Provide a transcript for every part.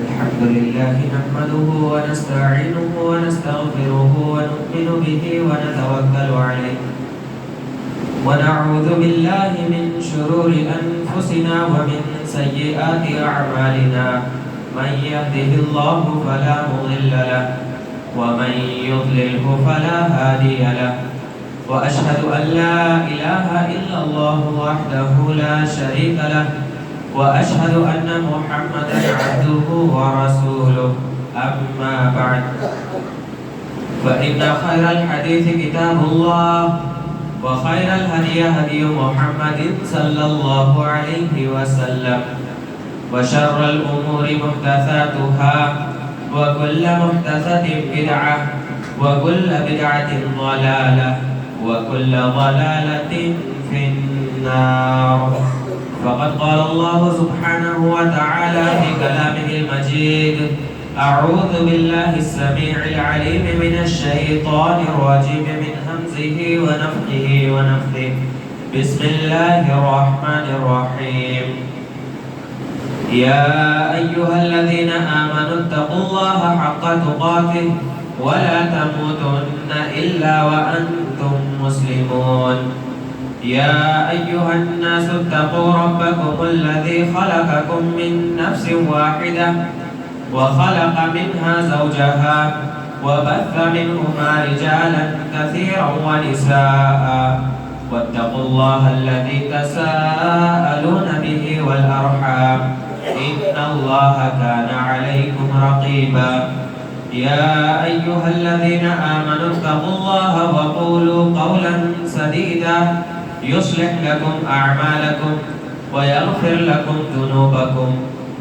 الحمد لله نحمده ونستعينه ونستغفره ونؤمن به ونتوكل عليه ونعوذ بالله من شرور أنفسنا ومن سيئات أعمالنا من يهده الله فلا مضل له ومن يضلله فلا هادي له وأشهد أن لا إله إلا الله وحده لا شريك له وأشهد أن محمدا عبده ورسوله أما بعد فإن خير الحديث كتاب الله وخير الهدي هدي محمد صلى الله عليه وسلم وشر الأمور محدثاتها وكل محدثة بدعة وكل بدعة ضلالة وكل ضلالة في النار فقد قال الله سبحانه وتعالى في كلامه المجيد أعوذ بالله السميع العليم من الشيطان الرجيم من همزه ونفخه ونفثه بسم الله الرحمن الرحيم يا أيها الذين آمنوا اتقوا الله حق تقاته ولا تموتن إلا وأنتم مسلمون يا أيها الناس اتقوا ربكم الذي خلقكم من نفس واحدة وخلق منها زوجها وبث منهما رجالا كثيرا ونساء واتقوا الله الذي تساءلون به والأرحام إن الله كان عليكم رقيبا يا أيها الذين آمنوا اتقوا الله وقولوا قولا سديدا يصلح لكم أعمالكم ويغفر لكم ذنوبكم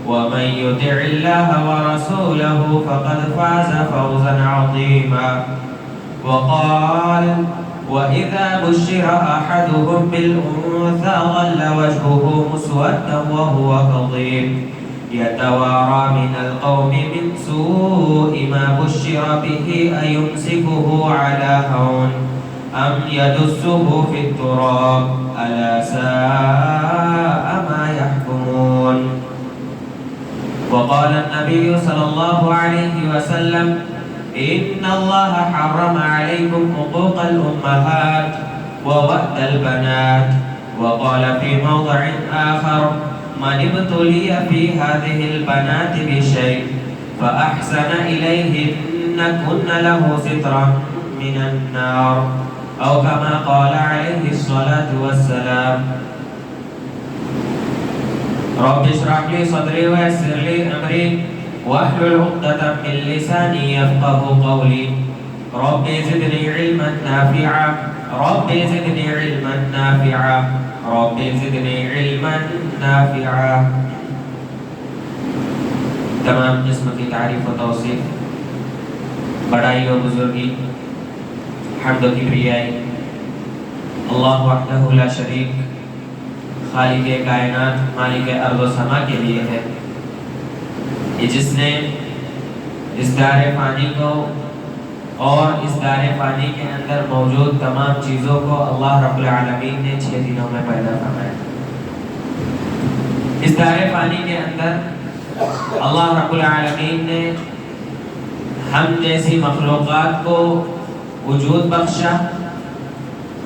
ومن يطع الله ورسوله فقد فاز فوزا عظيما وقال وإذا بشر أحدهم بالأنثى ظل وجهه مسودا وهو كظيم يتوارى من القوم من سوء ما بشر به أيمسكه على هون أم يدسه في التراب ألا ساء ما يحكمون وقال النبي صلى الله عليه وسلم إن الله حرم عليكم حقوق الأمهات ووأد البنات وقال في موضع آخر من ابتلي في هذه البنات بشيء فأحسن إليهن كن له سترا من النار أو كما قال عليه الصلاة والسلام رب اشرح لي صدري ويسر لي أمري واحلل عقدة من لساني يفقه قولي رب زدني علما نافعا رب زدني علما نافعا رب زدني علما نافعا تمام قسم کی تعریف و توصیف بڑائی و بزرگی حمد و کبریائی اللہ وحدہ لا شریک خالق کائنات مالک ارض و سما کے لیے ہے یہ جس نے اس دار فانی کو اور اس دار فانی کے اندر موجود تمام چیزوں کو اللہ رب العالمین نے 6 دنوں میں پیدا فرمایا اس دار فانی کے اندر اللہ رب العالمین نے ہم جیسی مخلوقات کو وجود بخشا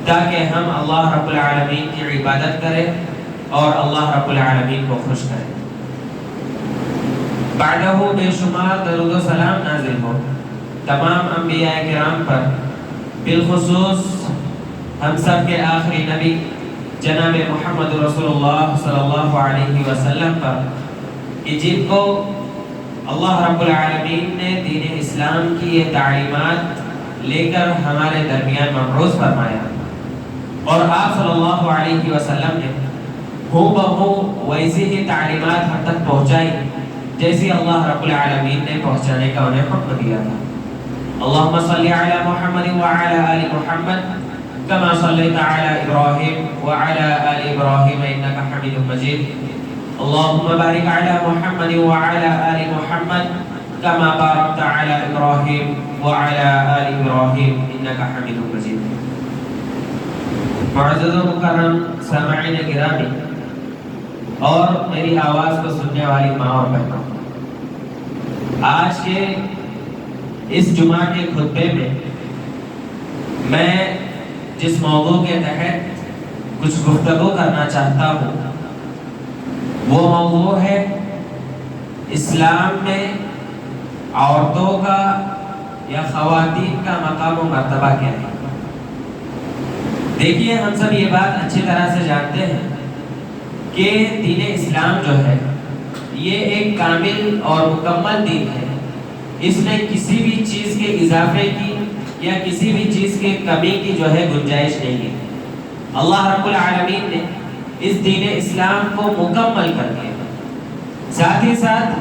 تاکہ ہم اللہ رب العالمین کی عبادت کریں اور اللہ رب العالمین کو خوش کریں بعدہ بے شمار درود و سلام نازل ہو تمام انبیاء کرام پر بالخصوص ہم سب کے آخری نبی جناب محمد رسول اللہ صلی اللہ علیہ وسلم پر کہ جن کو اللہ رب العالمین نے دین اسلام کی یہ تعلیمات لے کر ہمارے درمیان مبعوث فرمایا اور آپ صلی اللہ علیہ وسلم نے ہو بہو ویسی ہی تعلیمات ہم تک پہنچائی جیسی اللہ رب العالمین نے پہنچانے کا انہیں حکم دیا تھا اللہم صلی علی محمد وعلی آل محمد کما صلیت علی ابراہیم وعلی آل ابراہیم انکا حمید مجید اللہم بارک علی محمد وعلی آل محمد کما بارکت علی ابراہیم وعلی آل ابراہیم انکا حمید مجید معزز و مکرم سامعین گرامی اور میری آواز کو سننے والی ماں اور بہنوں، آج کے اس جمعہ کے خطبے میں جس موضوع کے تحت کچھ گفتگو کرنا چاہتا ہوں وہ موضوع ہے اسلام میں عورتوں کا یا خواتین کا مقام و مرتبہ کیا ہے۔ دیکھیے، ہم سب یہ بات اچھی طرح سے جانتے ہیں کہ دین اسلام جو ہے یہ ایک کامل اور مکمل دین ہے۔ اس میں کسی بھی چیز کے اضافے کی یا کسی بھی چیز کے کمی کی جو ہے گنجائش نہیں ہے۔ اللہ رب العالمین نے اس دین اسلام کو مکمل کر دیا۔ ساتھ ہی ساتھ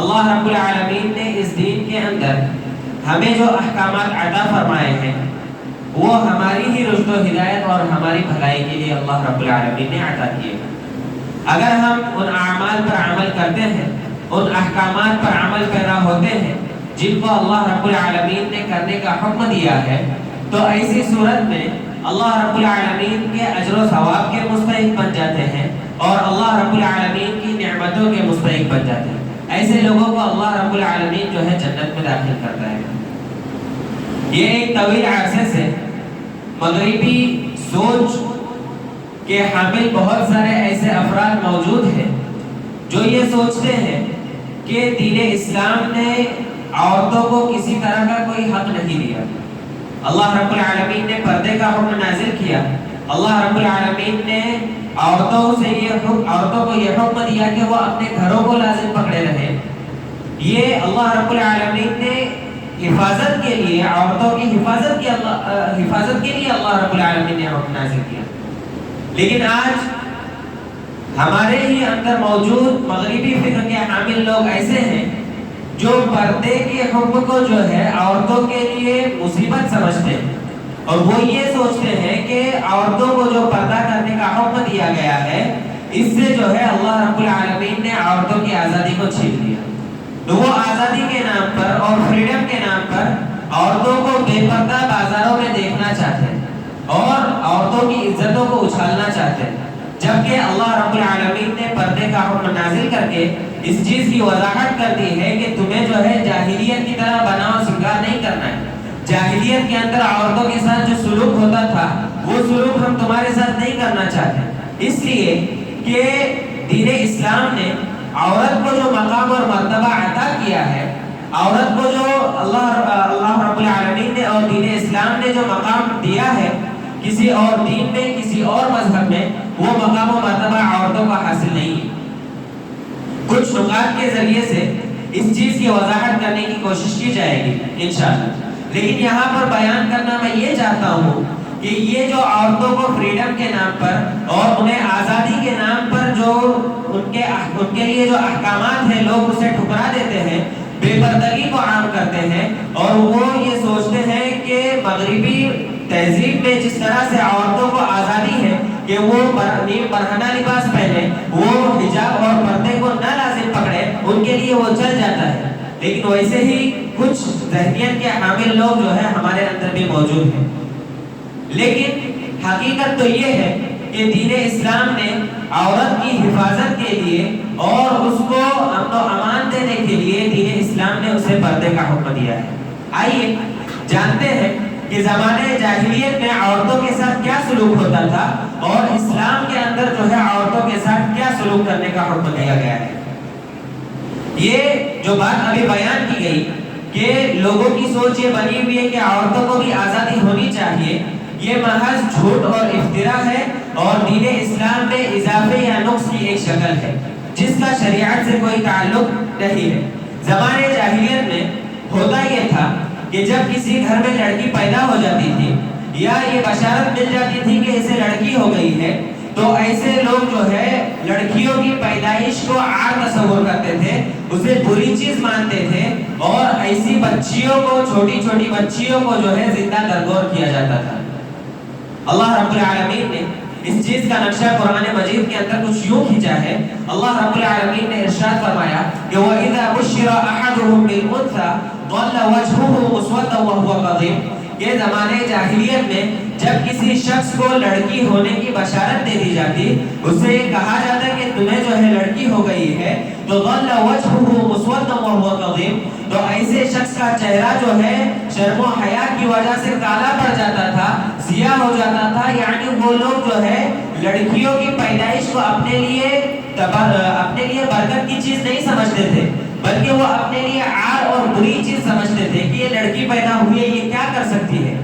اللہ رب العالمین نے اس دین کے اندر ہمیں جو احکامات عطا فرمائے ہیں وہ ہماری ہی رشد و ہدایت اور ہماری بھلائی کے لیے اللہ رب العالمین نے عطا کیے ہیں۔ اگر ہم ان اعمال پر عمل کرتے ہیں، ان احکامات پر عمل پیرا ہوتے ہیں جن کو اللہ رب العالمین نے کرنے کا حکم دیا ہے، تو ایسی صورت میں اللہ رب العالمین کے اجر و ثواب کے مستحق بن جاتے ہیں اور اللہ رب العالمین کی نعمتوں کے مستحق بن جاتے ہیں۔ ایسے لوگوں کو اللہ رب العالمین جو ہے جنت میں داخل کرتا ہے۔ یہ ایک طویل عرصے سے مغربی سوچ کے حامل بہت سارے ایسے افراد موجود ہیں جو یہ سوچتے ہیں کہ دین اسلام نے عورتوں کو کسی طرح کا کوئی حق نہیں دیا۔ اللہ رب العالمین نے پردے کا حکم نازل کیا۔ اللہ رب العالمین نے عورتوں کو یہ حکم دیا کہ وہ اپنے گھروں کو لازم پکڑے رہے۔ یہ اللہ رب العالمین نے حفاظت کے لیے، عورتوں کی حفاظت کے لیے اللہ رب العالمین نے حکم نازل کیا۔ لیکن آج ہمارے ہی اندر موجود مغربی فکر کے حامل لوگ ایسے ہیں جو پردے کے حکم کو جو ہے عورتوں کے لیے مصیبت سمجھتے ہیں، اور وہ یہ سوچتے ہیں کہ عورتوں کو جو پردہ کرنے کا حکم دیا گیا ہے اس سے جو ہے اللہ رب العالمین نے عورتوں کی آزادی کو چھین لیا۔ تو وہ آزادی کے نام پر اور فریڈم کے نام پر عورتوں کو بے پردہ بازاروں میں دیکھنا چاہتے ہیں اور عورتوں کی عزتوں کو اچھالنا چاہتے ہیں، جبکہ اللہ رب العالمین نے پردے کا حکم نازل کر کے اس چیز کی وضاحت کر دی ہے کہ تمہیں جو ہے جاہلیت کی طرح بناؤ سنگار نہیں کرنا ہے۔ جاہلیت کے اندر عورتوں کے ساتھ جو سلوک ہوتا تھا وہ سلوک ہم تمہارے ساتھ نہیں کرنا چاہتے، اس لیے کہ دین اسلام نے عورت کو جو مقام اور مرتبہ عطا کیا ہے، عورت کو جو اللہ رب العالمین نے اور دین اسلام نے جو مقام دیا ہے، کسی اور دین میں، کسی اور مذہب میں وہ مقام و مرتبہ عورتوں کا حاصل نہیں ہے۔ کچھ نکات کے ذریعے سے اس چیز کی وضاحت کرنے کی کوشش کی جائے گی انشاءاللہ، لیکن یہاں پر بیان کرنا میں یہ چاہتا ہوں کہ یہ جو عورتوں کو فریڈم کے نام پر اور انہیں آزادی کے نام پر جو ان کے لیے جو احکامات ہیں لوگ اسے ٹھکرا دیتے ہیں، بے پردگی کو عام کرتے ہیں، اور وہ یہ سوچتے ہیں کہ مغربی تہذیب میں جس طرح سے عورتوں کو آزادی ہے کہ وہ برہنہ لباس پہنے، وہ حجاب اور پردے کو نہ لازم پکڑے، ان کے لیے وہ چل جاتا ہے۔ لیکن ویسے ہی کچھ ذہنیت کے حامل لوگ جو ہے ہمارے اندر بھی موجود ہیں، لیکن حقیقت تو یہ ہے کہ دین اسلام نے عورت کی حفاظت کے لیے اور اس کو امن و امان دینے کے لیے دین اسلام نے اسے پردے کا حکم دیا ہے۔ آئیے جانتے ہیں کہ زمانے جاہلیت میں عورتوں کے ساتھ کیا سلوک ہوتا تھا اور اسلام کے اندر جو ہے عورتوں کے ساتھ کیا سلوک کرنے کا حکم دیا گیا ہے۔ یہ جو بات ابھی بیان کی گئی کہ لوگوں کی سوچ یہ بنی ہوئی ہے کہ عورتوں کو بھی آزادی ہونی چاہیے، یہ محض جھوٹ اور افتراء ہے اور دین اسلام میں اضافے یا نقص کی ایک شکل ہے جس کا شریعت سے کوئی تعلق نہیں ہے۔ زمانے جاہلیت میں ہوتا یہ تھا کہ جب کسی گھر میں لڑکی پیدا ہو جاتی تھی یا یہ بشارت مل جاتی تھی کہ اسے لڑکی ہو گئی ہے، تو ایسے لوگ جو ہے لڑکیوں کی پیدائش کو عار تصور کرتے تھے، اسے بری چیز مانتے تھے، اور ایسی بچیوں کو، چھوٹی چھوٹی بچیوں کو جو ہے زندہ درگور کیا جاتا تھا۔ اللہ رب العالمین نے اس چیز کا نقشہ قرآن مجید کے اندر کچھ یوں کھینچا ہے۔ اللہ رب العالمین نے ارشاد فرمایا کہ وَإِذَا بُشِّرَ أَحَدُهُم بِالْأُنثَىٰ ظَلَّ وَجْهُهُ مُسْوَدًّا وَهُوَ كَظِيمٌ، کہ زمانے جاہلیت میں جب کسی شخص کو لڑکی ہونے کی بشارت دے دی جاتی، اسے کہا جاتا کہ تمہیں جو ہے لڑکی ہو گئی ہے تو ظل وجهه مسودا وهو كظيم، تو ایسے شخص کا چہرہ جو ہے شرم و حیا کی وجہ سے کالا پڑ جاتا تھا، سیاہ ہو جاتا تھا. یعنی وہ لوگ جو ہے لڑکیوں کی پیدائش کو اپنے لیے برکت کی چیز نہیں سمجھتے تھے، بلکہ وہ اپنے لیے عار اور بری چیز سمجھتے تھے کہ یہ لڑکی پیدا ہوئی ہے، یہ کیا کر سکتی ہے.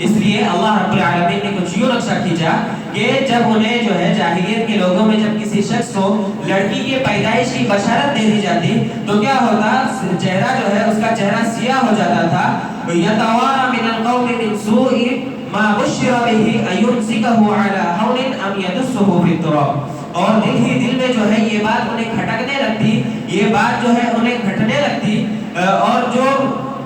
اس لیے اللہ رب العالمین نے کچھ یوں نقشہ کھینچا کہ جب انہیں جو ہے جاہلیت کے لوگوں میں جب کسی شخص کو لڑکی کی پیدائش کی بشارت دے دی جاتی تو کیا ہوتا، چہرہ جو ہے اس کا چہرہ سیاہ ہو جاتا تھا. یتوارا من القوم من سوء ما بشر به ایمسکه علی هون ام یدسه فی التراب، اور دل ہی دل میں جو ہے یہ بات انہیں کھٹکنے لگتی، یہ بات جو ہے انہیں گھٹنے لگتی، اور جو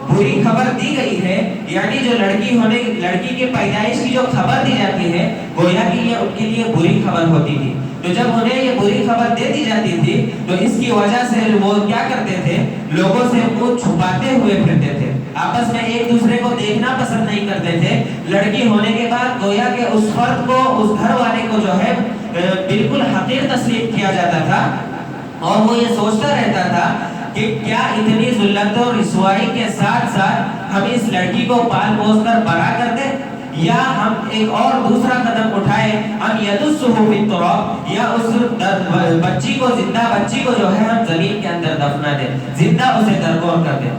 بری خبر دی گئی ہے، یعنی جو لڑکی کے پیدائش کی جو خبر دی جاتی ہے گویا کہ یہ ان کے لیے بری خبر ہوتی تھی. تو جب انہیں یہ بری خبر دے دی جاتی تھی تو اس کی وجہ سے وہ کیا کرتے تھے، لوگوں سے منہ چھپاتے ہوئے پھرتے تھے، آپس میں ایک دوسرے کو دیکھنا پسند نہیں کرتے تھے. لڑکی ہونے کے بعد گویا کہ اس فرد کو، اس گھر والے کو جو ہے بالکل حقیر تسلیم کیا جاتا تھا، اور وہ یہ سوچتا رہتا تھا کہ کیا اتنی ذلت اور رسوائی کے ساتھ ساتھ ہم اس لڑکی کو پال پوس کر بڑا کر دیں، یا ہم ایک اور دوسرا قدم اٹھائیں، ہم یدسہ فی التراب، یا اس بچی کو، زندہ بچی کو جو ہے ہم زمین کے اندر دفنا دیں، زندہ اسے درگور کر دیں.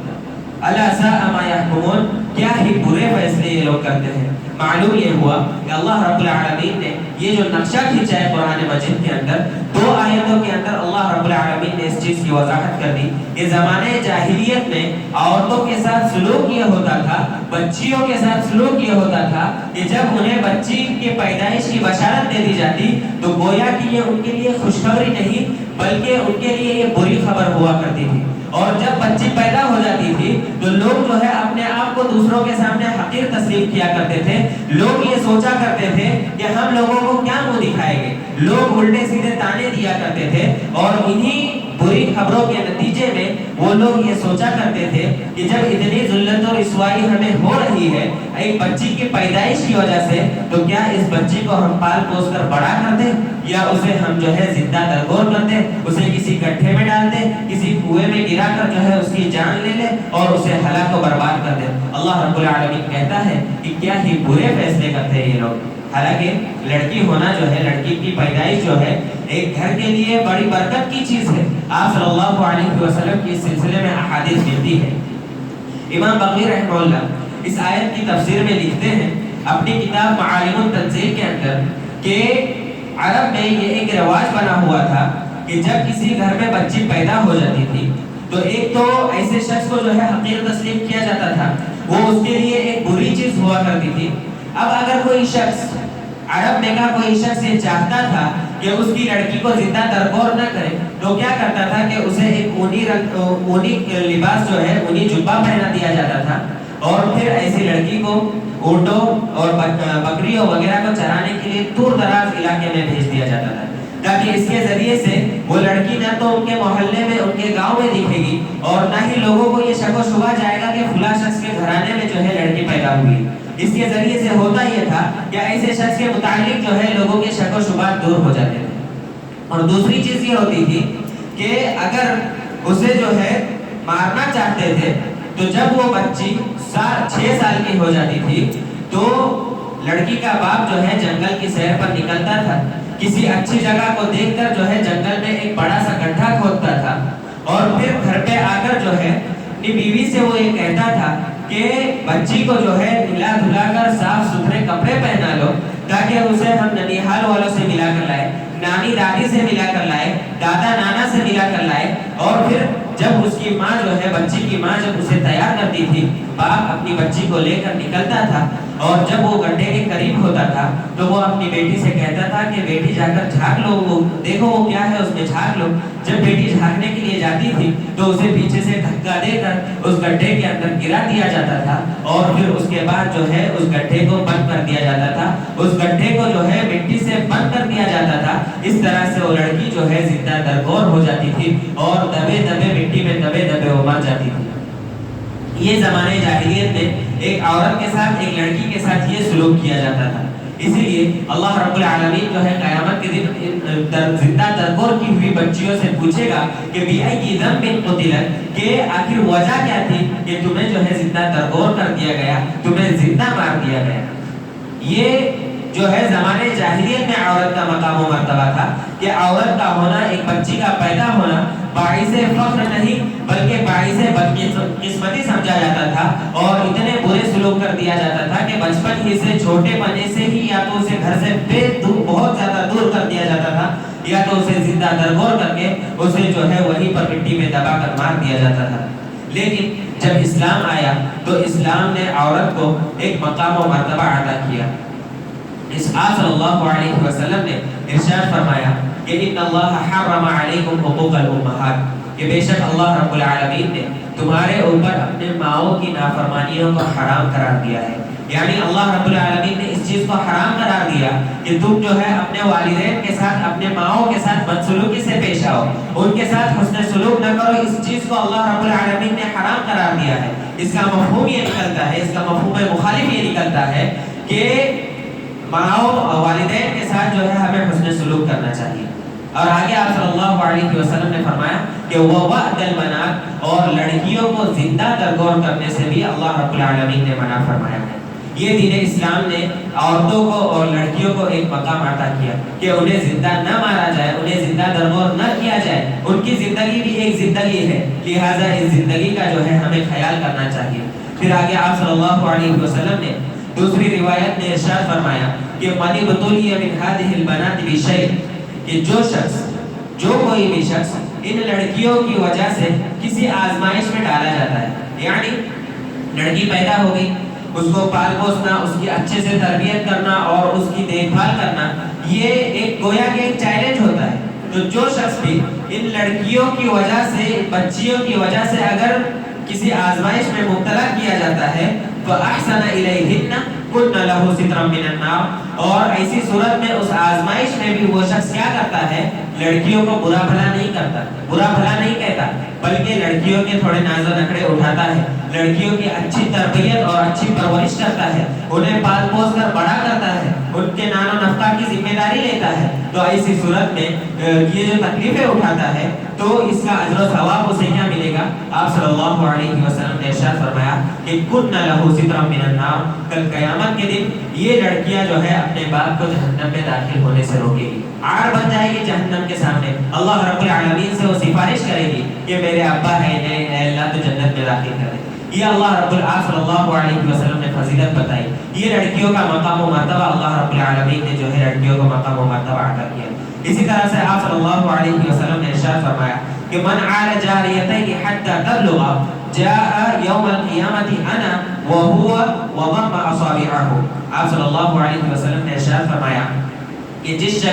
الا ساء ما يحكمون، کیا ہی برے فیصلے یہ لوگ کرتے ہیں. معلوم یہ ہوا کہ اللہ رب العالمین نے یہ جو نقشہ کھینچا ہے قرآن مجید کے اندر، 2 آیتوں کے اندر اللہ رب العالمین نے اس چیز کی وضاحت کر دی کہ زمانے جاہلیت میں عورتوں کے ساتھ سلوک یہ ہوتا تھا، بچیوں کے ساتھ سلوک یہ ہوتا تھا کہ جب انہیں بچی کے پیدائش کی بشارت دے دی جاتی تو گویا کہ یہ ان کے لیے خوشخبری نہیں بلکہ ان کے لیے یہ بری خبر ہوا کرتی تھی. اور جب بچی پیدا ہو جاتی تھی تو لوگ جو ہے اپنے آپ کو دوسروں کے سامنے حقیر تسلیم کیا کرتے تھے. لوگ یہ سوچا کرتے تھے کہ ہم لوگوں کو کیا منہ دکھائیں گے، لوگ الٹے سیدھے تانے دیا کرتے تھے، اور انہی بری خبروں کے نتیجے میں وہ لوگ یہ سوچا کرتے تھے کہ جب اتنی ذلت اور رسوائی ہمیں ہو رہی ہے ایک بچی کی پیدائش کی وجہ سے، تو کیا اس بچی کو ہم پال پوس کر بڑا کر دیں، یا اسے ہم جو ہے زندہ درگور کر دیں، اسے کسی گڈھے میں ڈال دیں، کسی کنویں میں گرا کر جو ہے اس کی جان لے لیں اور اسے ہلاک و برباد کر دیں. اللہ رب العالمین کہتا ہے کہ کیا ہی برے فیصلے کرتے ہیں یہ لوگ. حالانکہ لڑکی ہونا جو ہے، لڑکی کی پیدائش جو ہے ایک گھر کے لیے بڑی برکت کی چیز ہے. آپ صلی اللہ علیہ وسلم کی اس سلسلے میں احادیث ملتی ہے. امام بغوی رحمہ اللہ اس آیت کی تفسیر میں لکھتے ہیں اپنی کتاب معالم التنزیل کے اندر کہ عرب میں یہ ایک رواج بنا ہوا تھا کہ جب کسی گھر میں بچی پیدا ہو جاتی تھی تو ایک تو ایسے شخص کو جو ہے حقیر تسلیم کیا جاتا تھا، وہ اس کے لیے ایک بری چیز ہوا کرتی تھی. اب اگر کوئی شخص، عرب میں کا کوئی شخص یہ چاہتا تھا کہ اس کی لڑکی کو زندہ درگور نہ کرے تو کیا کرتا تھا کہ اسے ایک اونی لباس جو ہے، اونی جبہ پہنا دیا جاتا تھا، اور پھر ایسی لڑکی کو اونٹوں اور بکریوں وغیرہ کو چرانے کے لیے دور دراز علاقے میں بھیج دیا جاتا تھا، تاکہ اس کے ذریعے سے وہ لڑکی نہ تو ان کے محلے میں، ان کے گاؤں میں دکھے گی، اور نہ ہی لوگوں کو یہ شک و شبہ جائے گا کہ فلاں شخص کے گھرانے میں جو ہے لڑکی پیدا ہوئی. اس کے ذریعے سے ہوتا یہ تھا کہ ایسے شخص کے متعلق جو ہے لوگوں کے شک و شبہات دور ہو جاتے تھے. اور دوسری چیز یہ ہوتی تھی کہ اگر اسے جو ہے مارنا چاہتے تھے تو جب وہ بچی 6 سال کی ہو جاتی تھی تو لڑکی کا باپ جو ہے جنگل کی سیر پر نکلتا تھا، کسی اچھی جگہ کو دیکھ کر جو ہے جنگل میں ایک بڑا سا گڈھا کھودتا تھا، اور پھر گھر پہ آ کر جو ہے اپنی بیوی سے وہ یہ کہتا تھا کہ بچی کو جو ہے نلا دھلا کر صاف ستھرے کپڑے پہنا لو تاکہ اسے ہم ننیحال والوں سے ملا کر لائے، نانی دادی سے ملا کر لائے، دادا نانا سے ملا کر لائے. اور پھر جب اس کی ماں جو ہے، بچی کی ماں جب اسے تیار کرتی تھی، باپ اپنی بچی کو لے کر نکلتا تھا، اور جب وہ گڈھے کے قریب ہوتا تھا تو وہ اپنی بیٹی سے کہتا تھا کہ بیٹی جا کر جھانک لو، وہ دیکھو وہ کیا ہے اس میں، جھانک لو. جب بیٹی جھانکنے کے لیے جاتی تھی تو اسے پیچھے سے دھکا دے کر اس گڈھے کے اندر گرا دیا جاتا تھا، اور پھر اس کے بعد جو ہے اس گڈھے کو بند کر دیا جاتا تھا، اس گڈھے کو جو ہے مٹی سے بند کر دیا جاتا تھا. اس طرح سے وہ لڑکی جو ہے زندہ درگور ہو جاتی تھی اور دبے دبے مٹی میں دبے دبے وہ مر جاتی تھی. یہ زمانے جاہلیت میں ایک عورت کے ساتھ، ایک لڑکی کے ساتھ یہ سلوک کیا جاتا تھا. اسی لیے اللہ رب العالمین جو ہے قیامت کے دن زندہ درگور کی ہوئی بچیوں سے پوچھے گا کہ بِأَيِّ ذَنبٍ قُتِلَتْ، کہ آخر وجہ کیا تھی کہ تمہیں جو ہے زندہ درگور کر دیا گیا، تمہیں زندہ مار دیا گیا۔ یہ جو ہے زمانے جاہلیت میں عورت کا مقام و مرتبہ تھا کہ عورت کا ہونا، ایک بچی کا پیدا ہونا باعث فخر نہیں بلکہ باعث بدقسمتی سمجھا جاتا تھا، اور اتنے برے سلوک کر دیا جاتا تھا کہ بچپن ہی سے، چھوٹے پنے سے ہی یا تو اسے گھر سے بہت زیادہ دور کر دیا جاتا تھا، یا تو اسے زندہ درگور کر کے اسے جو ہے وہیں پر مٹی میں دبا کر مار دیا جاتا تھا۔ لیکن جب اسلام آیا تو اسلام نے عورت کو ایک مقام و مرتبہ عطا کیا۔ اس آپ صلی اللہ علیہ وسلم نے ارشاد فرمایا کہ ان اللہ حرم علیکم حقوق الامہات، کہ بے شک اللہ رب العالمین نے تمہارے اوپر اپنے ماؤں کی نافرمانیوں کو حرام قرار دیا ہے۔ یعنی اللہ رب العالمین نے اس چیز کو حرام قرار دیا کہ تم جو ہے اپنے والدین کے ساتھ، اپنے ماؤں کے ساتھ بدسلوکی سے پیش آؤ، ان کے ساتھ حسن سلوک نہ کرو۔ اس چیز کو اللہ رب العالمین نے حرام قرار دیا ہے۔ اس کا مفہوم یہ نکلتا ہے، اس کا مفہوم مخالف یہ نکلتا ہے کہ ماؤں والدین کے ساتھ جو ہے ہمیں حسن سلوک کرنا چاہیے۔ اور آگے آپ صلی اللہ علیہ وسلم نے فرمایا کہ وَوَعْدَ الْبَنَاتِ، اور لڑکیوں کو زندہ درگور کرنے سے بھی اللہ رب العالمین نے منع فرمایا ہے۔ یہ دین اسلام نے عورتوں کو اور لڑکیوں کو ایک مقام عطا کیا کہ انہیں زندہ نہ مارا جائے، انہیں زندہ درگور نہ کیا جائے۔ ان کی زندگی بھی ایک زندگی ہے، لہٰذا اس زندگی کا جو ہے ہمیں خیال کرنا چاہیے۔ پھر آگے آپ صلی اللہ علیہ وسلم نے دوسری روایت میں ارشاد فرمایا کہ من ابتلی من هذه البنات بشیء، کہ جو کوئی بھی شخص ان لڑکیوں کی وجہ سے کسی آزمائش میں ڈالا جاتا ہے، یعنی لڑکی پیدا ہو گئی، اس کو پال پوسنا، اس کی اچھے سے تربیت کرنا اور اس کی دیکھ بھال کرنا، یہ ایک گویا کہ ایک چیلنج ہوتا ہے۔ تو جو شخص بھی ان لڑکیوں کی وجہ سے، بچیوں کی وجہ سے اگر کسی آزمائش میں مبتلا کیا جاتا ہے تو احسن الیہن کن لہ سترا من النار، اور ایسی صورت میں اس آزمائش میں بھی وہ شخص کیا کرتا ہے، لڑکیوں کو برا بھلا نہیں کرتا، برا بھلا نہیں کہتا، بلکہ لڑکیوں کے تھوڑے ناز و نخرے اٹھاتا ہے، لڑکیوں کی اچھی تربیت اور اچھی پرورش کرتا ہے، انہیں پال پوس کر بڑا کرتا ہے، ان کے نان و نفقہ کی ذمہ داری لیتا ہے۔ تو ایسی صورت میں یہ جو تکلیفیں اٹھاتا ہے تو اس کا اجر و ثواب اسے کیا ملے گا؟ آپ صلی اللہ علیہ وسلم نے ارشاد فرمایا کہ کن لہ سترا من النار، کل قیامت کے دن یہ لڑکیاں جو ہے اپنے باپ کو جہنم میں داخل ہونے سے روکے گی، عار بن جائے گی جہنم کے سامنے، اللہ رب العالمین سے وہ سفارش کرے گی کہ میرے ابا ہے، اے اللہ تو جنت میں داخل کرے۔ یہ اللہ رب العالمین صلی اللہ علیہ وسلم نے فضیلت بتائی، یہ لڑکیوں کا مقام و مرتبہ اللہ رب العالمین نے جو ہے لڑکیوں کو مقام و مرتبہ عطا کیا۔ اسی طرح سے آپ صلی اللہ علیہ وسلم نے ارشاد فرمایا کہ من عال جاریتین حتی تبلغ جاء یوم القیامت انا وهو وضم اصابعه۔ آپ صلی اللہ علیہ وسلم نے ارشاد فرمایا کہ جس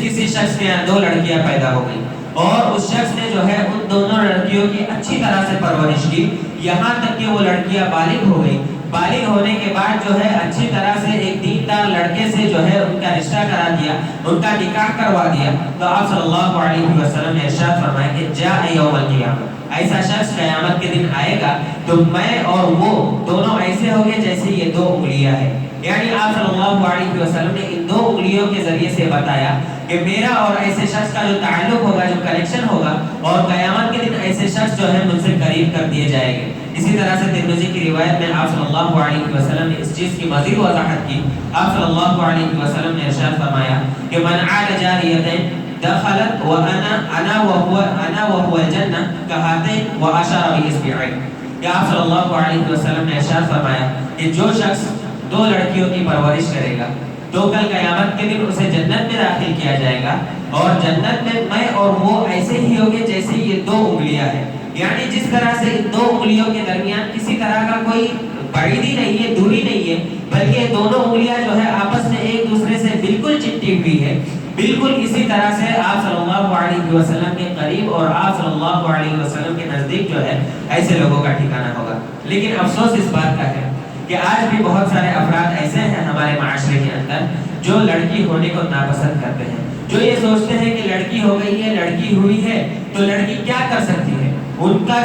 کسی شخص کے یہاں دو لڑکیاں پیدا ہو گئی اور اس شخص نے جو ہے ان دونوں لڑکیوں کی اچھی طرح سے پرورش کی، یہاں تک کہ وہ لڑکیاں بالغ ہو گئی، بالغ ہونے کے بعد جو ہے اچھی طرح سے ایک دیندار لڑکے سے جو ہے ان کا رشتہ کرا دیا، ان کا نکاح کروا دیا، تو آپ صلی اللہ علیہ وسلم نے ارشاد فرمایا کہ جاء یوم القیامہ، ایسا شخص قیامت کے دن آئے گا تو میں اور وہ دونوں ایسے ہوں گے جیسے یہ دو انگلیاں ہیں۔ یعنی آپ صلی اللہ علیہ وسلم نے ان دو انگلیوں کے ذریعے سے بتایا کہ میرا اور ایسے شخص کا جو تعلق ہوگا، جو کنیکشن ہوگا، اور قیامت کے دن ایسے شخص جو ہے مجھ سے قریب کر دیے جائیں گے۔ اسی طرح سے ترمذی کی روایت میں آپ صلی اللہ علیہ وسلم نے اس چیز کی مزید وضاحت کی۔ آپ صلی اللہ علیہ وسلم نے ارشاد فرمایا کہ من عال جاریتین دخلت وانا وهو الجنہ کہاتین واشار باصبعین، کہ آپ صلی اللہ علیہ وسلم نے ارشاد فرمایا کہ جو شخص دو لڑکیوں کی پرورش کرے گا تو کل قیامت کے دن اسے جنت میں داخل کیا جائے گا، اور جنت میں اور وہ ایسے ہی ہوگے جیسے یہ دو انگلیاں ہیں۔ یعنی جس طرح سے ان دو انگلیوں کے درمیان کسی طرح کا کوئی بعیدی نہیں ہے، دوری نہیں ہے، بلکہ دونوں انگلیاں جو ہے آپس میں ایک دوسرے سے بالکل چپٹی ہوئی ہے، بالکل اسی طرح سے آپ صلی اللہ علیہ وسلم کے قریب اور آپ صلی اللہ علیہ وسلم کے نزدیک جو ہے ایسے لوگوں کا ٹھکانہ ہوگا۔ لیکن افسوس اس بات کا ہے کہ آج بھی بہت سارے افراد ایسے ہیں ہمارے معاشرے کے اندر جو لڑکی ہونے کو ناپسند کرتے ہیں، جو یہ سوچتے ہیں کہ لڑکی ہو گئی ہے، لڑکی ہوئی ہے تو لڑکی کیا کر سکتی ہے، ان کا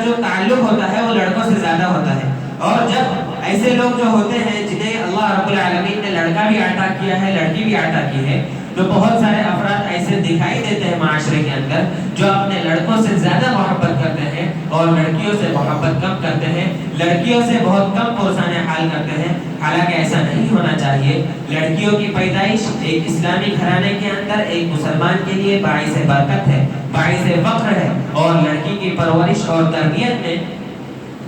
جو تعلق ہوتا ہے وہ لڑکوں سے زیادہ ہوتا ہے۔ اور جب ایسے لوگ جو ہوتے ہیں جنہیں اللہ رب العالمین نے لڑکا بھی عطا کیا ہے، لڑکی بھی عطا کی ہے، تو بہت سارے افراد ایسے دکھائی دیتے ہیں معاشرے کے اندر جو اپنے لڑکوں سے زیادہ محبت کرتے ہیں اور لڑکیوں سے محبت کم کرتے ہیں، لڑکیوں سے بہت کم پرسان حال کرتے ہیں، حالانکہ ایسا نہیں ہونا چاہیے۔ لڑکیوں کی پیدائش ایک اسلامی گھرانے کے اندر ایک مسلمان کے لیے باعث برکت ہے، باعث فخر ہے، اور لڑکی کی پرورش اور تربیت میں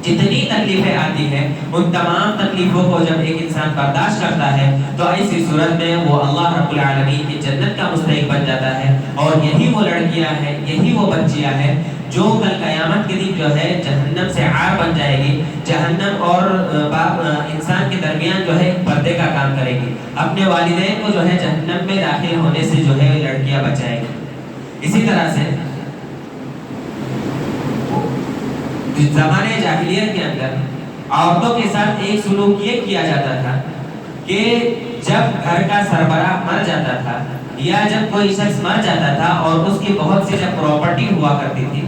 جتنی تکلیفیں آتی ہیں ان تمام تکلیفوں کو جب ایک انسان برداشت کرتا ہے تو ایسی صورت میں وہ اللہ رب العالمین کی جنت کا مستحق بن جاتا ہے، اور یہی وہ لڑکیاں ہیں، یہی وہ بچیاں ہیں جو کل قیامت کے دن جو ہے جہنم سے عار بن جائے گی، جہنم اور انسان کے درمیان جو ہے پردے کا کام کرے گی، اپنے والدین کو جو ہے جہنم میں داخل ہونے سے جو ہے لڑکیاں بچائے گی۔ اسی طرح سے زمانے جاہلیت کے اندر عورتوں کے ساتھ ایک سلوک یہ کیا جاتا تھا کہ جب گھر کا سربراہ مر جاتا تھا یا جب کوئی شخص مر جاتا تھا اور اس کی بہت سی جب پراپرٹی ہوا کرتی تھی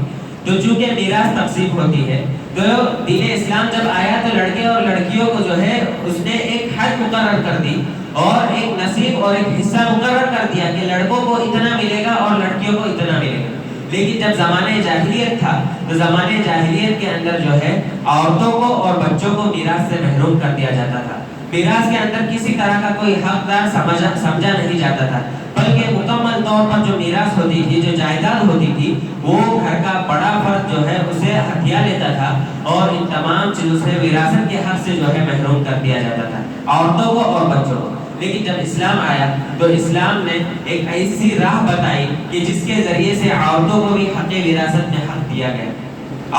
تو چونکہ میراث تقسیم ہوتی ہے تو دین اسلام جب آیا تو لڑکے اور لڑکیوں کو جو ہے اس نے ایک حد مقرر کر دی اور ایک نصیب اور ایک حصہ مقرر کر دیا کہ لڑکوں کو اتنا ملے گا اور لڑکیوں کو اتنا ملے گا۔ لیکن جب زمانے جاہلیت تھا تو زمانے جاہلیت کے اندر جو ہے عورتوں کو اور بچوں کو میراث سے محروم کر دیا جاتا تھا، میراث کے اندر کسی طرح کا کوئی حقدار سمجھا نہیں جاتا تھا، بلکہ مکمل طور پر جو میراث ہوتی تھی، جو جائیداد ہوتی تھی، وہ گھر کا بڑا فرد جو ہے اسے ہتھیا لیتا تھا اور ان تمام چیزوں سے وراثت کے حق سے جو ہے محروم کر دیا جاتا تھا عورتوں کو اور بچوں کو۔ لیکن جب اسلام آیا تو اسلام نے ایک ایسی راہ بتائی کہ جس کے ذریعے سے عورتوں کو بھی حق وراثت میں حق دیا گیا،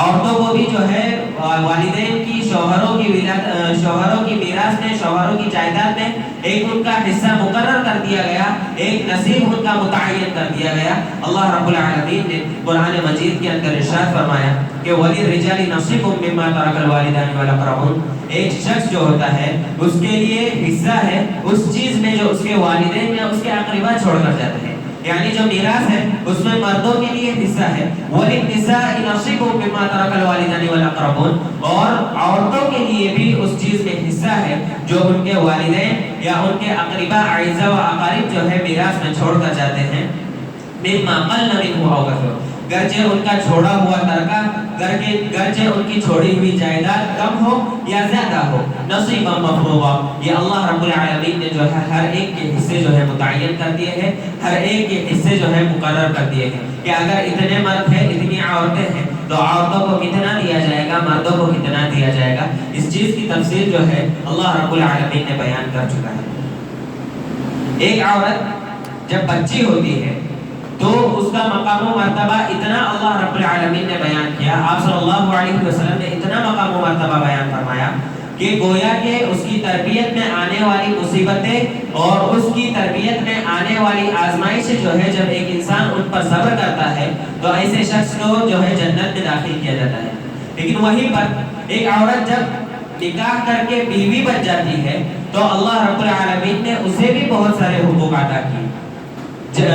عورتوں کو بھی جو ہے والدین کی شوہروں کی میراث میں، شوہروں کی جائیداد میں ایک ان کا حصہ مقرر کر دیا گیا، ایک نصیب ان کا متعین کر دیا گیا۔ اللہ رب العالمین نے قرآن مجید کے اندر ارشاد فرمایا کہ وَلِلرِّجَالِ نَصِيبٌ مِّمَّا تَرَكَ الْوَالِدَانِ وَالْأَقْرَبُونَ، ایک شخص جو ہوتا ہے اس کے لیے حصہ ہے اس چیز میں جو اس کے والدین یا اس کے اقربا چھوڑ کر جاتے ہیں، یعنی جو میراث ہے اس میں مردوں کے لیے حصہ ہے، وَلِلنِّسَاءِ نَصِيبٌ مِّمَّا تَرَكَ الْوَالِدَانِ وَالْأَقْرَبُونَ، اور عورتوں کے لیے بھی اس چیز میں حصہ ہے جو ان کے والدین یا ان کے اقربا اعزا و اقارب جو ہے میراث میں چھوڑ کر جاتے ہیں، مِمَّا قَلَّ مِنْهُ أَوْ كَثُرَ، گرچہ ان کا چھوڑا ہوا ترکہ، گرچہ ان کی چھوڑی ہوئی جائیداد کم ہو یا زیادہ ہو، نصیبا مفروضا، یہ اللہ رب العالمین نے جو ہے ہر ایک کے حصے جو ہے متعین کر دیے ہیں، ہر ایک کے حصے جو ہے مقرر کر دیے ہیں کہ اگر اتنے مرد ہیں، اتنی عورتیں ہیں تو عورتوں کو کتنا دیا جائے گا، مردوں کو کتنا دیا جائے گا۔ اس چیز کی تفصیل جو ہے اللہ رب العالمین نے بیان کر چکا ہے۔ ایک عورت جب بچی ہوتی ہے تو اس کا مقام و مرتبہ اتنا اللہ رب العالمین نے بیان کیا، آپ صلی اللہ علیہ وسلم نے اتنا مقام و مرتبہ بیان فرمایا کہ گویا کہ اس کی تربیت میں آنے والی مصیبتیں اور اس کی تربیت میں آنے والی آزمائشیں جو ہے جب ایک انسان ان پر صبر کرتا ہے تو ایسے شخص کو جو ہے جنت میں داخل کیا جاتا ہے۔ لیکن وہیں پر ایک عورت جب نکاح کر کے بیوی بن جاتی ہے تو اللہ رب العالمین نے اسے بھی بہت سارے حقوق عطا کیے،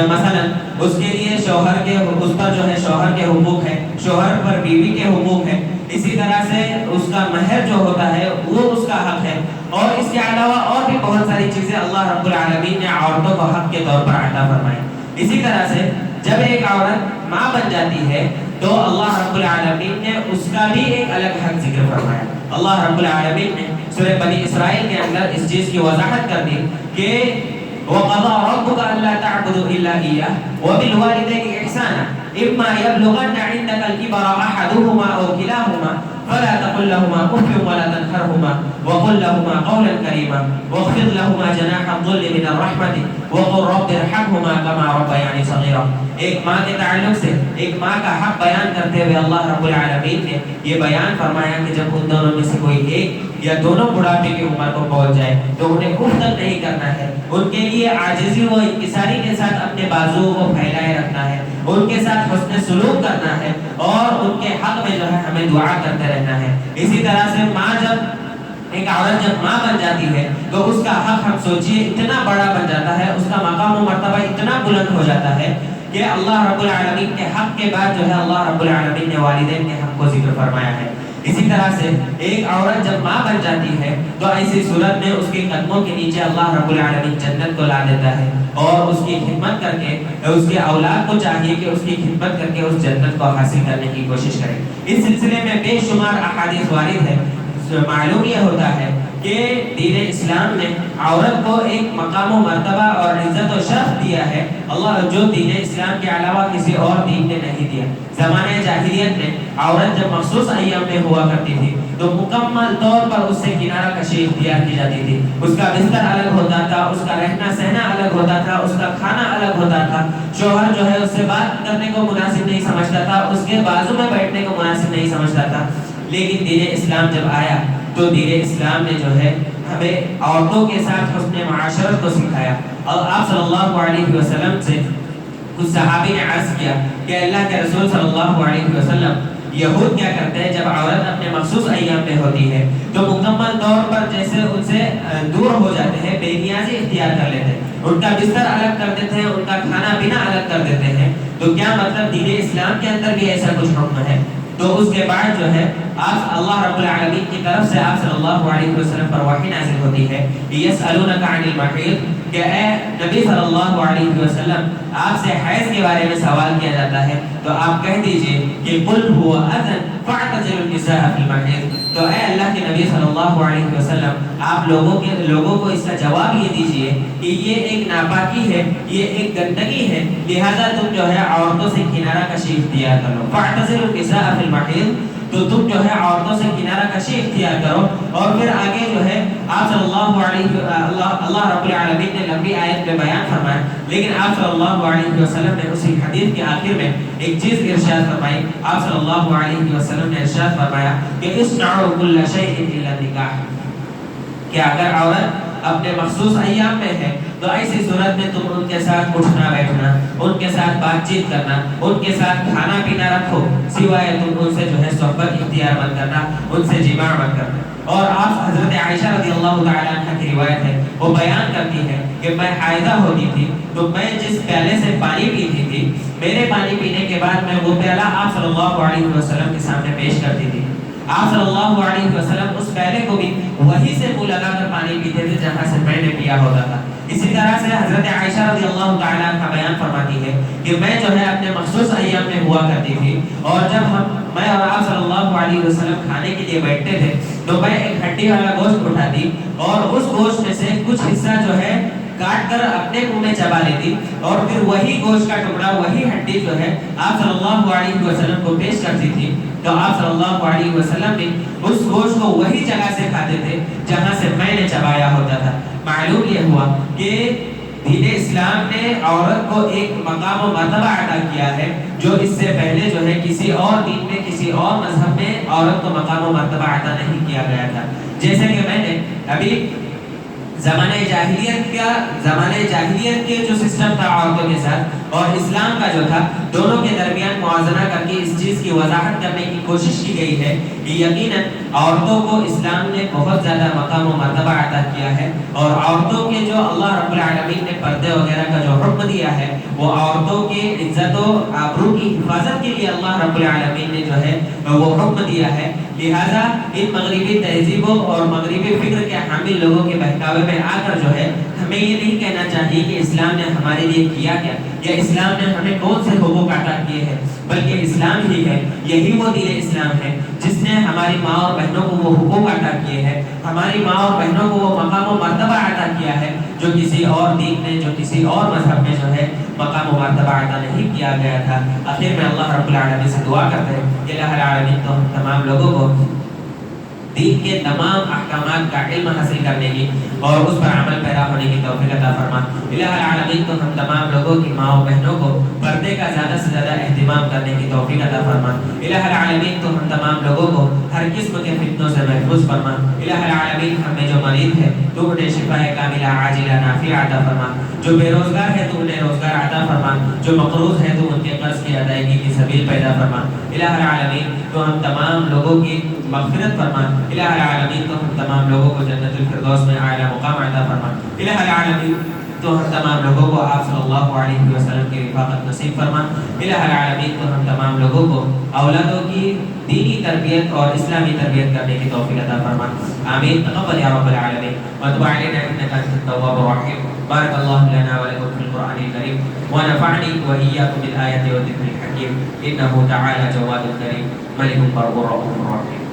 مثلا اس کے لیے شوہر کے، اس پر جو ہے شوہر کے حقوق ہے، شوہر پر بیوی کے حقوق ہے، اسی طرح سے اس کا مہر جو ہوتا ہے وہ اس کا حق ہے، اور اس کے علاوہ اور بھی بہت ساری چیزیں اللہ رب العالمین نے عورتوں کو حق کے طور پر عطا فرمائی۔ اسی طرح سے جب ایک عورت ماں بن جاتی ہے تو اللہ رب العالمین نے اس کا بھی ایک الگ حق ذکر فرمایا۔ اللہ رب العالمین نے سورہ بنی اسرائیل کے اندر اس چیز کی وضاحت کر دی کہ وَقَضَىٰ رَبُّكَ أَلَّا تَعْبُدُوا إِلَّا إِيَّاهُ وَبِالْوَالِدَيْنِ إِحْسَانًا إِمَّا يَبْلُغَنَّ عِندَكَ الْكِبَرَ أَحَدُهُمَا أَوْ كِلَاهُمَا فَلَا تَقُل لَّهُمَا أُفٍّ وَلَا تَنْهَرْهُمَا وَقُل لَّهُمَا قَوْلًا كَرِيمًا وَاخْفِضْ لَهُمَا جَنَاحَ الذُّلِّ مِنَ الرَّحْمَةِ وَقُل رَّبِّ ارْحَمْهُمَا كَمَا رَبَّيَانِي صَغِيرًا۔ ایک ماں کے تعلق سے ایک ماں کا حق بیان کرتے ہوئے اللہ رب العالمین نے یہ بیان فرمایا کہ جب ان دونوں میں سے کوئی ایک یا دونوں بڑھاپے کی عمر کو پہنچ جائے تو انہیں اف تک نہیں کرنا ہے، ان کے لیے عاجزی و انکساری کے ساتھ اپنے بازوؤں کو پھیلائے رکھنا ہے، ان کے ساتھ حسن سلوک کرنا ہے اور ان کے حق میں جو ہے ہمیں دعا کرتے رہنا ہے۔ اسی طرح سے ماں ایک عورت جب ماں بن جاتی ہے تو اس کا حق ہم سوچئے اتنا بڑا بن جاتا ہے، اس کا مقام و مرتبہ اتنا بلند ہو جاتا ہے کہ اللہ رب العالمین کے حق کے بعد جو ہے اللہ رب العالمین نے والدین کے حق کو ذکر فرمایا ہے۔ اسی طرح سے ایک عورت جب ماں بن جاتی ہے تو ایسی صورت میں اس کے قدموں کے نیچے اللہ رب العالمین جنت کو لا دیتا ہے، اور اس کی خدمت کر کے اس کے اولاد کو چاہیے کہ اس کی خدمت کر کے اس جنت کو حاصل کرنے کی کوشش کرے۔ اس سلسلے میں بے شمار احادیث وارد ہے۔ معلوم یہ ہوتا ہے کہ دین اسلام نے عورت کو ایک مقام و مرتبہ اور عزت و شرف دیا ہے، اللہ جو دین اسلام کے علاوہ کسی اور دین نے نہیں دیا۔ زمانہ جاہلیت میں عورت جب مخصوص ایام میں ہوا کرتی تھی تو مکمل طور پر اس سے کنارہ کشی اختیار کی جاتی تھی، اس کا بستر الگ ہوتا تھا، اس کا رہنا سہنا الگ ہوتا تھا، اس کا کھانا الگ ہوتا تھا، شوہر جو ہے اس سے بات کرنے کو مناسب نہیں سمجھتا تھا، اس کے بازو میں بیٹھنے کو مناسب نہیں سمجھتا تھا۔ لیکن دین اسلام جب آیا تو دین اسلام نے جو ہے ہمیں عورتوں کے ساتھ حسن معاشرت کو سکھایا، اور آپ صلی اللہ علیہ وسلم سے کچھ صحابی نے عرض کیا کہ اللہ کے رسول صلی اللہ علیہ وسلم، یہود کیا کرتے ہیں جب عورت اپنے مخصوص ایام میں ہوتی ہے تو مکمل طور پر جیسے ان سے دور ہو جاتے ہیں، بے نیازی اختیار کر لیتے ہیں، ان کا بستر الگ کر دیتے ہیں، ان کا کھانا پینا الگ کر دیتے ہیں۔ تو کیا مطلب دین اسلام کے اندر بھی ایسا کچھ حکم ہے؟ تو اس کے بعد جو ہے آپ اللہ رب العالمین کی طرف سے آپ صلی اللہ علیہ وسلم پر وحی نازل ہوتی ہے، یسألونک عن المحیض، کہ اے نبی صلی اللہ علیہ وسلم آپ سے حیض کے بارے میں سوال کیا جاتا ہے تو آپ کہہ دیجئے کہ قل هو اذن فاعتزلوا النساء فی المحیض۔ تو اے اللہ کے نبی صلی اللہ علیہ وسلم آپ لوگوں کو اس کا جواب یہ دیجئے کہ یہ ایک ناپاکی ہے، یہ ایک گندگی ہے، لہذا تم جو ہے عورتوں سے کنارہ کشی اختیار کر لو، فاعتزلوا النساء فی المحیض، تو تم جو ہے عورتوں سے کنارہ کشی اختیار کرو۔ اور پھر آگے جو ہے آپ صلی اللہ رب العالمین نے لمبی آیت میں بیان فرمایا، لیکن آپ صلی اللہ علیہ وسلم نے اسی حدیث کے آخر میں ایک چیز ارشاد فرمائی۔ آپ صلی اللہ علیہ وسلم نے ارشاد فرمایا کہ اصنعوا کل شیء الا النکاح، کہ اگر عورت اپنے مخصوص ایام میں ہے تو ایسی صورت میں تم ان کے ساتھ اٹھنا بیٹھنا، ان کے ساتھ بات چیت کرنا، ان کے ساتھ کھانا پینا رکھو، سوائے تم ان سے جو ہے صحبت اختیار مت کرنا، ان سے جماع مت کرنا۔ اور آپ حضرت عائشہ رضی اللہ تعالیٰ عنہ کی روایت ہے، وہ بیان کرتی ہے کہ میں حائضہ ہوتی تھی تو میں جس پیالے سے پانی پیتی تھی، میرے پانی پینے کے بعد میں وہ پیالہ آپ صلی اللہ علیہ وسلم کے سامنے پیش کرتی تھی، آپ صلی اللہ علیہ وسلم اس پیالے کو بھی وہی سے منہ لگا کر پانی پیتے تھے جہاں سے میں نے پیا ہوتا تھا۔ اسی طرح سے حضرت عائشہ رضی اللہ تعالیٰ کا بیان فرماتی ہے کہ میں جو ہے اپنے مخصوص ایام میں ہوا کرتی تھی، اور جب میں اور آپ صلی اللہ علیہ وسلم کھانے کے لیے بیٹھتے تھے تو میں ایک ہڈی والا گوشت اٹھاتی اور اس گوشت میں سے کچھ حصہ جو ہے کاٹ کر اپنے منہ میں چبا لیتی، اور پھر وہی گوشت کا ٹکڑا، وہی ہڈی جو ہے آپ صلی اللہ علیہ وسلم کو پیش کرتی تھی، تو آپ صلی اللہ علیہ وسلم بھی اس گوشت کو وہی جگہ سے کھاتے تھے جہاں سے میں نے چبایا ہوتا تھا۔ معلوم یہ ہوا کہ دین اسلام نے عورت کو ایک مقام و مرتبہ عطا کیا ہے جو اس سے پہلے جو ہے کسی اور دین میں، کسی اور مذہب میں عورت کو مقام و مرتبہ عطا نہیں کیا گیا تھا۔ جیسے کہ میں نے ابھی زمانہ جاہلیت کے جو سسٹم تھا عورتوں کے ساتھ اور اسلام کا جو تھا، دونوں کے درمیان موازنہ کر کے اس چیز کی وضاحت کرنے کی کوشش کی گئی ہے کہ یقیناً عورتوں کو اسلام نے بہت زیادہ مقام و مرتبہ عطا کیا ہے، اور عورتوں کے جو اللہ رب العالمین نے پردے وغیرہ کا جو حکم دیا ہے وہ عورتوں کی عزت و آبرو کی حفاظت کے لیے اللہ رب العالمین نے جو ہے وہ حکم دیا ہے۔ لہذا ان مغربی تہذیبوں اور مغربی فکر کے حامل لوگوں کے بہکاوے میں آ کر جو ہے ہمیں یہ نہیں کہنا چاہیے کہ اسلام نے ہمارے لیے کیا کیا یا اسلام نے ہمیں کون سے حقوق عطا کیے ہیں، بلکہ اسلام ہی ہے، یہی وہ دین اسلام ہے جس نے ہماری ماں اور بہنوں کو وہ حقوق عطا کیے ہیں، ہماری ماں اور بہنوں کو وہ مقام و مرتبہ عطا کیا ہے جو کسی اور دین نے، جو کسی اور مذہب میں جو ہے مقام و مرتبہ عطا نہیں کیا گیا تھا۔ آخر میں اللہ رب العالمین سے دعا کرتے ہیں کہ الہ العالمین تو ہم تمام لوگوں کو دین کے تمام احکامات کا علم حاصل کرنے کی اور اس پر عمل پیرا ہونے کی توفیق عطا فرما۔ الہ العالمین تو ہم تمام لوگوں کی ماں و بہنوں کو پردے کا زیادہ سے زیادہ اہتمام کرنے کی توفیق عطا فرما۔ الہ العالمین تو ہم تمام لوگوں کو ہر قسم کے فتنوں سے محفوظ فرما۔ الہ العالمین ہم میں جو مریض ہے تو انہیں شفا کاملہ عاجلہ نافعہ عطا فرما، جو بے روزگار ہے تو انہیں روزگار عطا فرما، جو مقروض ہے تو ان کے قرض کی ادائیگی کی سبیل پیدا فرما۔ الہ العالمین تو ہم تمام لوگوں کی مغفرت فرما۔ الہ العالمین تو ہم تمام لوگوں کو جنت الفردوس میں اعلیٰ مقام عطا فرما۔ الہ العالمین تو ہم تمام لوگوں کو آپ صلی اللہ علیہ وسلم کی رفاقت نصیب فرما. الہ العالمین تو ہم تمام لوگوں کو اولادوں کی دینی تربیت اور اسلامی تربیت کرنے کی توفیق عطا فرما. آمین. تقبل یا رب العالمین وتب علینا انک انت التواب الرحیم. بارک اللہ لنا ولکم فی القرآن الکریم ونفعنی وإیاکم بالآیات والذکر الحکیم. انہ تعالی جواد کریم ملک بر رؤوف رحیم.